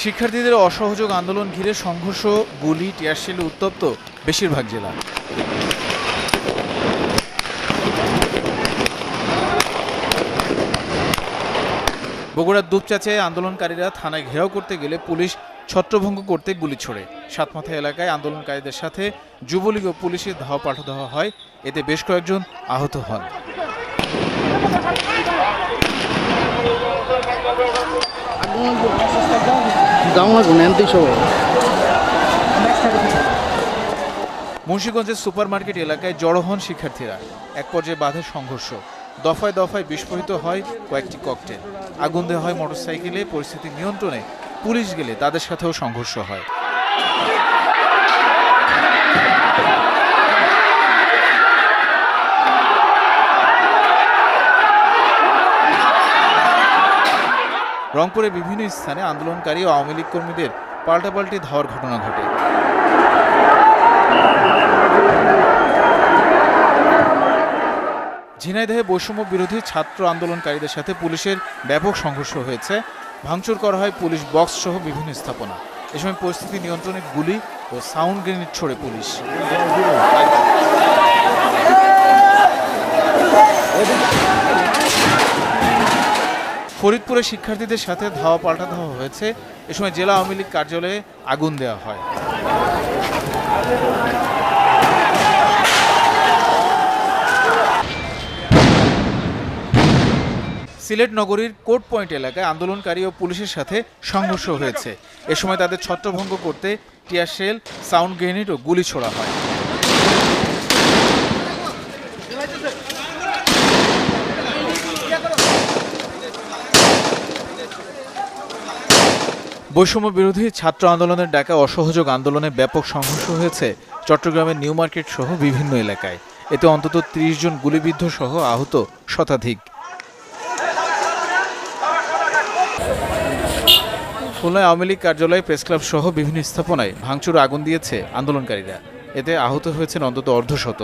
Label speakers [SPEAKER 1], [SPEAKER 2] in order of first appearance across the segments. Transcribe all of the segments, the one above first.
[SPEAKER 1] শিক্ষার্থীদের অসহযোগ আন্দোলন ঘিরে সংঘর্ষ, গুলি, টিয়ারশেলে উত্তপ্ত বেশিরভাগ জেলা। বগুড়ার দুপচাঁচিয়ায় আন্দোলনকারীরা থানায় ঘেরাও করতে গেলে পুলিশ ছত্রভঙ্গ করতে গুলি ছোড়ে। সাতমাথা এলাকায় আন্দোলনকারীদের সাথে যুবলীগ ও পুলিশের ধাওয়া পাল্টা হয়, এতে বেশ কয়েকজন আহত হন। মুন্সিগঞ্জের সুপারমার্কেট এলাকায় জড়ো হন শিক্ষার্থীরা। এক পর্যায়ে বাধে সংঘর্ষ, দফায় দফায় বিস্ফোরিত হয় কয়েকটি ককটেল, আগুন দেওয়া হয় মোটরসাইকেলে। পরিস্থিতি নিয়ন্ত্রণে পুলিশ গেলে তাদের সাথেও সংঘর্ষ হয়। রংপুরে বিভিন্ন স্থানে আন্দোলনকারী ও আওয়ামী লীগ কর্মীদের পাল্টাপাল্টি ধাওয়ার ঘটনা ঘটে। ঝিনাইদহে বৈষম্য বিরোধী ছাত্র আন্দোলনকারীদের সাথে পুলিশের ব্যাপক সংঘর্ষ হয়েছে। ভাঙচুর করা হয় পুলিশ বক্স সহ বিভিন্ন স্থাপনা। এ সময় পরিস্থিতি নিয়ন্ত্রণে গুলি ও সাউন্ড গ্রেনেড ছোড়ে পুলিশ। ফরিদপুরে শিক্ষার্থীদের সাথে ধাওয়া পাল্টা ধাওয়া হয়েছে। এ সময় জেলা আওয়ামী লীগ কার্যালয়ে আগুন দেওয়া হয়। সিলেট নগরীর কোর্ট পয়েন্ট এলাকায় আন্দোলনকারী ও পুলিশের সাথে সংঘর্ষ হয়েছে। এ সময় তাদের ছত্রভঙ্গ করতে টিয়ারশেল, সাউন্ড গ্রেনেড ও গুলি ছোড়া হয়। বৈষম্য বিরোধী ছাত্র আন্দোলনের ডাকা অসহযোগ আন্দোলনে ব্যাপক সংঘর্ষ হয়েছে চট্টগ্রামের নিউ মার্কেট সহ বিভিন্ন এলাকায়। এতে অন্তত ৩০ জন গুলিবিদ্ধ সহ আহত শতাধিক। খুলনায় আওয়ামী লীগ কার্যালয়, প্রেসক্লাব সহ বিভিন্ন স্থাপনায় ভাঙচুর আগুন দিয়েছে আন্দোলনকারীরা। এতে আহত হয়েছেন অন্তত অর্ধশত।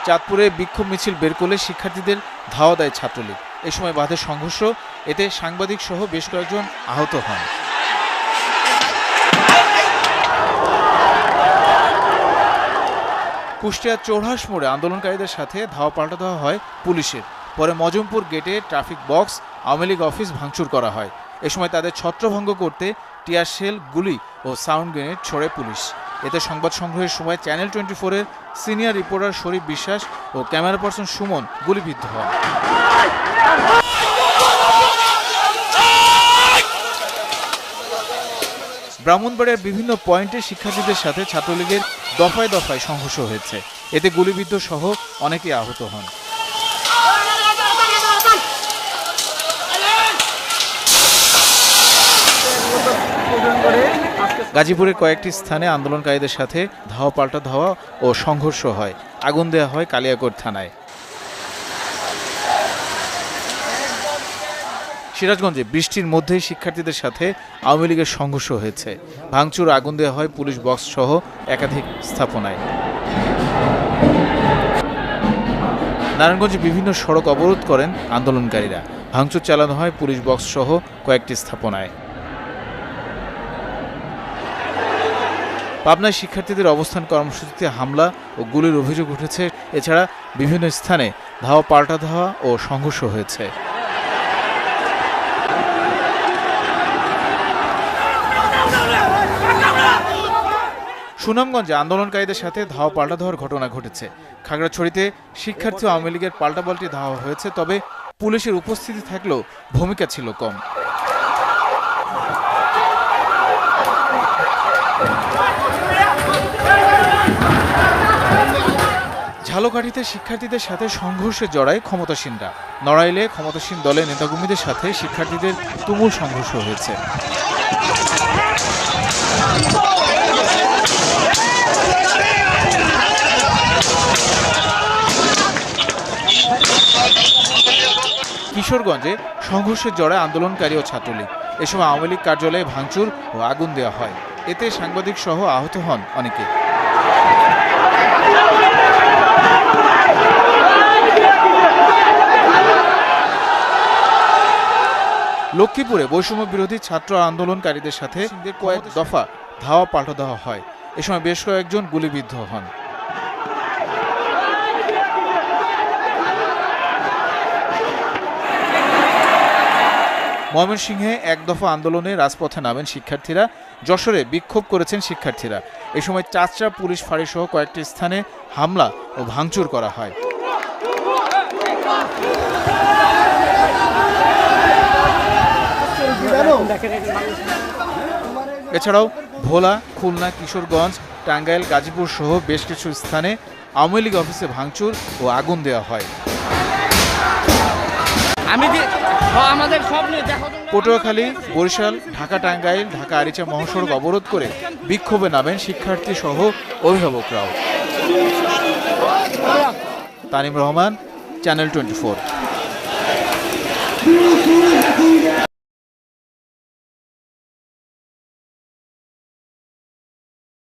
[SPEAKER 1] চাঁদপুরে বিক্ষোভ মিছিল বের করলে শিক্ষার্থীদের ধাওয়া দেয় ছাত্রলীগ। এ সময় বাধে সংঘর্ষ, এতে সাংবাদিক সহ বেশ কয়েকজন আহত হন। কুষ্টিয়ার চৌরাহাস মোড়ে আন্দোলনকারীদের সাথে ধাওয়া পাল্টা দেওয়া হয় পুলিশের। পরে মজমপুর গেটে traffic box, Awami League office ভাঙচুর করা হয়। এ সময় তাদের ছত্রভঙ্গ করতে টিয়ারশেল, গুলি ও সাউন্ড গ্রেনেড ছোড়ে পুলিশ। এতে সংবাদ সংগ্রহের সময় চ্যানেল 24-এর সিনিয়র রিপোর্টার শরীফ বিশ্বাস ও ক্যামেরা পার্সন সুমন গুলিবিদ্ধ হন। ব্রাহ্মণবাড়িয়ার বিভিন্ন পয়েন্টে শিক্ষার্থীদের সাথে ছাত্রলীগের দফায় দফায় সংঘর্ষ হয়েছে। এতে গুলিবিদ্ধ সহ অনেকে আহত হন। গাজীপুরের কয়েকটি স্থানে আন্দোলনকারীদের সাথে ধাওয়া পাল্টা ধাওয়া ও সংঘর্ষ হয়। আগুন দেওয়া হয় কালিয়াকৈর থানায়। সিরাজগঞ্জে বৃষ্টির মধ্যেই শিক্ষার্থীদের সাথে আওয়ামী লীগের সংঘর্ষ হয়েছে। ভাঙচুর, আগুন দেওয়া হয় পুলিশ বক্স সহ একাধিক স্থাপনায়। নারায়ণগঞ্জে বিভিন্ন সড়ক অবরোধ করেন আন্দোলনকারীরা। ভাঙচুর চালানো হয় পুলিশ বক্স সহ কয়েকটি স্থাপনায়। পাবনায় শিক্ষার্থীদের অবস্থান কর্মসূচিতে হামলা ও গুলির অভিযোগ উঠেছে। এছাড়া বিভিন্ন স্থানে ধাওয়া পাল্টা ধাওয়া ও সংঘর্ষ হয়েছে। সুনামগঞ্জে আন্দোলনকারীদের সাথে ধাওয়া পাল্টা ধাওয়ার ঘটনা ঘটেছে। খাগড়াছড়িতে শিক্ষার্থী আওয়ামী লীগের পাল্টাপাল্টি ধাওয়া হয়েছে, তবে পুলিশের উপস্থিতি থাকলেও ভূমিকা ছিল কম। ঝালকাঠিতে শিক্ষার্থীদের সাথে সংঘর্ষে জড়ায় ক্ষমতাসীনরা। নড়াইলে ক্ষমতাসীন দলের নেতাকর্মীদের সাথে শিক্ষার্থীদের তুমুল সংঘর্ষ হয়েছে। কিশোরগঞ্জে সংঘর্ষে জড়ায় আন্দোলনকারী ও ছাত্রলীগ। এ সময় আওয়ামী লীগ কার্যালয়ে ভাঙচুর ও আগুন দেওয়া হয়। এতে সাংবাদিক সহ আহত হন অনেকে। লক্ষ্মীপুরে বৈষম্য বিরোধী ছাত্র আন্দোলনকারীদের সাথে কয়েক দফা ধাওয়া পাল্টা দেওয়া হয়। এ সময় বেশ কয়েকজন গুলিবিদ্ধ হন। ময়মনসিংহে এক দফা আন্দোলনে রাজপথে নামেন শিক্ষার্থীরা। যশোরে বিক্ষোভ করেছেন শিক্ষার্থীরা। এ সময় চাচরা পুলিশ ফাঁড়ি সহ কয়েকটি স্থানে হামলা ও ভাঙচুর করা হয়। এছাড়াও ভোলা, খুলনা, কিশোরগঞ্জ, টাঙ্গাইল, গাজীপুর সহ বেশ কিছু স্থানে আওয়ামী লীগ অফিসে ভাঙচুর ও আগুন দেওয়া হয়। পটুয়াখালী, বরিশাল, ঢাকা টাঙ্গাইল, ঢাকা আরিচা মহাসড়ক অবরোধ করে বিক্ষোভে নামেন শিক্ষার্থী সহ অভিভাবকরাও। তানিম রহমান, চ্যানেল 24।